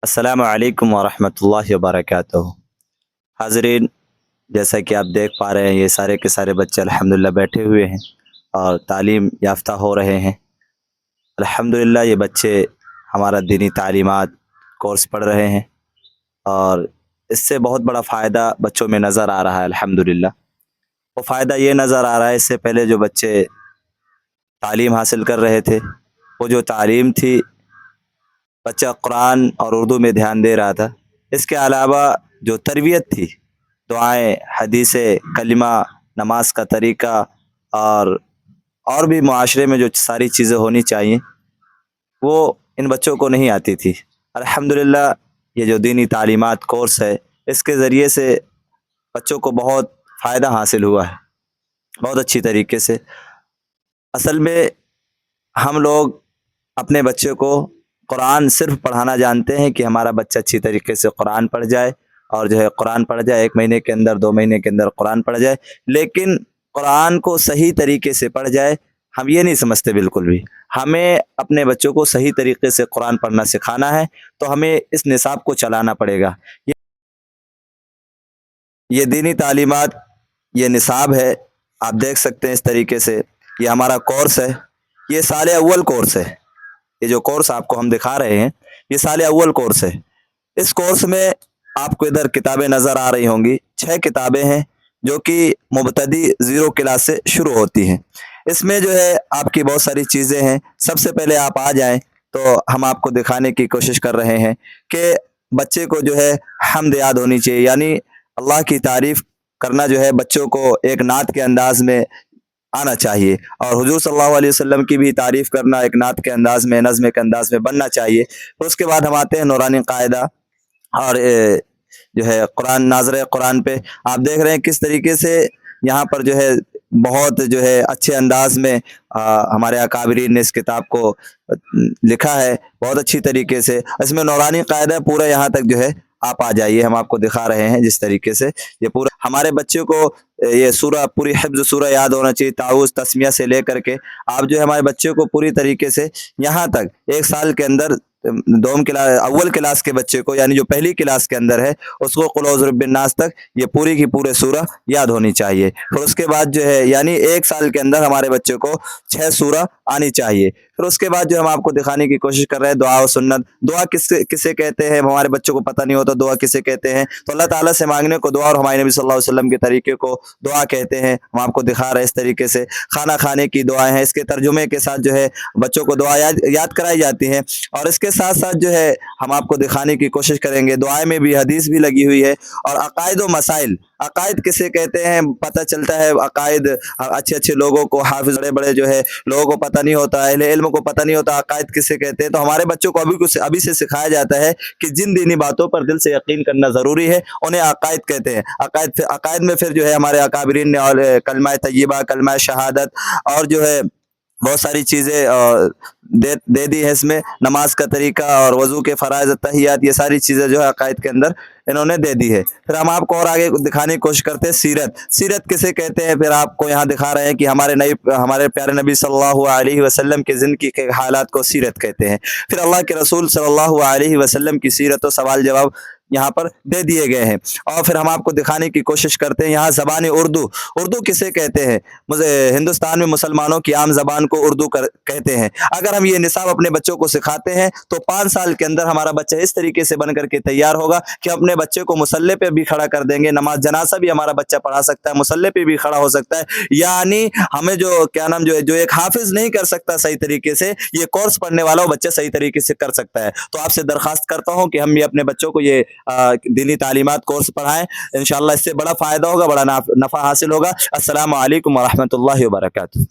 السلام علیکم ورحمۃ اللہ وبرکاتہ۔ حاضرین، جیسا کہ آپ دیکھ پا رہے ہیں یہ سارے کے سارے بچے الحمدللہ بیٹھے ہوئے ہیں اور تعلیم یافتہ ہو رہے ہیں۔ الحمدللہ یہ بچے ہمارا دینی تعلیمات کورس پڑھ رہے ہیں اور اس سے بہت بڑا فائدہ بچوں میں نظر آ رہا ہے۔ الحمدللہ وہ فائدہ یہ نظر آ رہا ہے، اس سے پہلے جو بچے تعلیم حاصل کر رہے تھے وہ جو تعلیم تھی بچہ قرآن اور اردو میں دھیان دے رہا تھا، اس کے علاوہ جو تربیت تھی، دعائیں، حدیثیں، کلمہ، نماز کا طریقہ اور بھی معاشرے میں جو ساری چیزیں ہونی چاہیے وہ ان بچوں کو نہیں آتی تھی۔ الحمدللہ یہ جو دینی تعلیمات کورس ہے اس کے ذریعے سے بچوں کو بہت فائدہ حاصل ہوا ہے، بہت اچھی طریقے سے۔ اصل میں ہم لوگ اپنے بچے کو قرآن صرف پڑھانا جانتے ہیں کہ ہمارا بچہ اچھی طریقے سے قرآن پڑھ جائے اور جو ہے قرآن پڑھ جائے، 1 مہینے کے اندر 2 مہینے کے اندر قرآن پڑھ جائے، لیکن قرآن کو صحیح طریقے سے پڑھ جائے ہم یہ نہیں سمجھتے بالکل بھی۔ ہمیں اپنے بچوں کو صحیح طریقے سے قرآن پڑھنا سکھانا ہے تو ہمیں اس نصاب کو چلانا پڑے گا۔ یہ دینی تعلیمات، یہ نصاب ہے، آپ دیکھ سکتے ہیں اس طریقے سے یہ ہمارا کورس ہے، یہ سال اول کورس ہے۔ یہ جو کورس آپ کو ہم دکھا رہے ہیں یہ سال اول کورس ہے۔ اس کورس میں آپ کو ادھر کتابیں نظر آ رہی ہوں گی، 6 کتابیں ہیں جو کہ مبتدی 0 کلاس سے شروع ہوتی ہیں۔ اس میں جو ہے آپ کی بہت ساری چیزیں ہیں۔ سب سے پہلے آپ آ جائیں تو ہم آپ کو دکھانے کی کوشش کر رہے ہیں کہ بچے کو جو ہے حمد یاد ہونی چاہیے، یعنی اللہ کی تعریف کرنا جو ہے بچوں کو ایک نعت کے انداز میں آنا چاہیے، اور حضور صلی اللہ علیہ وسلم کی بھی تعریف کرنا ایک نعت کے انداز میں، نظم کے انداز میں بننا چاہیے۔ پھر اس کے بعد ہم آتے ہیں نورانی قاعدہ اور جو ہے قرآن، ناظر قرآن پہ آپ دیکھ رہے ہیں کس طریقے سے یہاں پر جو ہے بہت جو ہے اچھے انداز میں ہمارے اکابرین نے اس کتاب کو لکھا ہے بہت اچھی طریقے سے۔ اس میں نورانی قاعدہ پورا یہاں تک جو ہے آپ آ جائیے، ہم آپ کو دکھا رہے ہیں جس طریقے سے یہ پورا ہمارے بچے کو یہ سورہ پوری حفظ سورہ یاد ہونا چاہیے، تعوذ، تسمیہ سے لے کر کے آپ جو ہے ہمارے بچے کو پوری طریقے سے یہاں تک 1 سال کے اندر اول کلاس کے بچے کو، یعنی جو پہلی کلاس کے اندر ہے اس کو قل اعوذ برب الناس تک یہ پوری کی پورے سورہ یاد ہونی چاہیے۔ پھر اس کے بعد جو ہے یعنی 1 سال کے اندر ہمارے بچے کو 6 سورہ آنی چاہیے۔ پھر اس کے بعد جو ہم آپ کو دکھانے کی کوشش کر رہے ہیں دعا و سنت، دعا کسے کہتے ہیں، ہمارے بچوں کو پتہ نہیں ہوتا دعا کسے کہتے ہیں، تو اللہ تعالیٰ سے مانگنے کو دعا، اور ہمارے نبی صلی اللہ علیہ وسلم کے طریقے کو دعا کہتے ہیں، ہم آپ کو دکھا رہے ہیں اس طریقے سے۔ کھانا کھانے کی دعائیں ہیں، اس کے ترجمے کے ساتھ جو ہے بچوں کو دعا یاد کرائی جاتی ہیں، اور اس کے ساتھ ساتھ جو ہے ہم آپ کو دکھانے کی کوشش کریں گے دعائیں میں بھی حدیث بھی لگی ہوئی ہے، اور عقائد و مسائل، عقائد کسے کہتے ہیں پتہ چلتا ہے، عقائد اچھے لوگوں کو، حافظ بڑے جو ہے لوگوں کو پتہ نہیں ہوتا، اہل علم کو پتہ نہیں ہوتا عقائد کسے کہتے ہیں، تو ہمارے بچوں کو ابھی سے سکھایا جاتا ہے کہ جن دینی باتوں پر دل سے یقین کرنا ضروری ہے انہیں عقائد کہتے ہیں۔ عقائد میں پھر جو ہے ہمارے اکابرین نے اور کلمہ طیبہ، کلمہ شہادت اور جو ہے بہت ساری چیزیں دے دی ہے اس میں، نماز کا طریقہ اور وضو کے فرائض، تحیات، یہ ساری چیزیں جو ہے عقائد کے اندر انہوں نے دے دی ہے۔ پھر ہم آپ کو اور آگے دکھانے کی کوشش کرتے ہیں سیرت کسے کہتے ہیں، پھر آپ کو یہاں دکھا رہے ہیں کہ ہمارے پیارے نبی صلی اللہ علیہ وسلم کے زندگی کے حالات کو سیرت کہتے ہیں۔ پھر اللہ کے رسول صلی اللہ علیہ وسلم کی سیرت و سوال جواب یہاں پر دے دیے گئے ہیں، اور پھر ہم آپ کو دکھانے کی کوشش کرتے ہیں یہاں زبان اردو کسے کہتے ہیں، ہندوستان میں مسلمانوں کی عام زبان کو اردو کہتے ہیں۔ اگر ہم یہ نصاب اپنے بچوں کو سکھاتے ہیں تو 5 سال کے اندر ہمارا بچہ اس طریقے سے بن کر کے تیار ہوگا کہ اپنے بچے کو مصلی پہ بھی کھڑا کر دیں گے، نماز جنازہ بھی ہمارا بچہ پڑھا سکتا ہے، مصلی پہ بھی کھڑا ہو سکتا ہے، یعنی ہمیں جو ایک حافظ نہیں کر سکتا صحیح طریقے سے، یہ کورس پڑھنے والا وہ بچہ صحیح طریقے سے کر سکتا ہے۔ تو آپ سے درخواست کرتا ہوں کہ ہم یہ اپنے بچوں کو یہ دینی تعلیمات کورس پڑھائیں، انشاءاللہ اس سے بڑا فائدہ ہوگا، بڑا نفع حاصل ہوگا۔ السلام علیکم ورحمۃ اللہ وبرکاتہ۔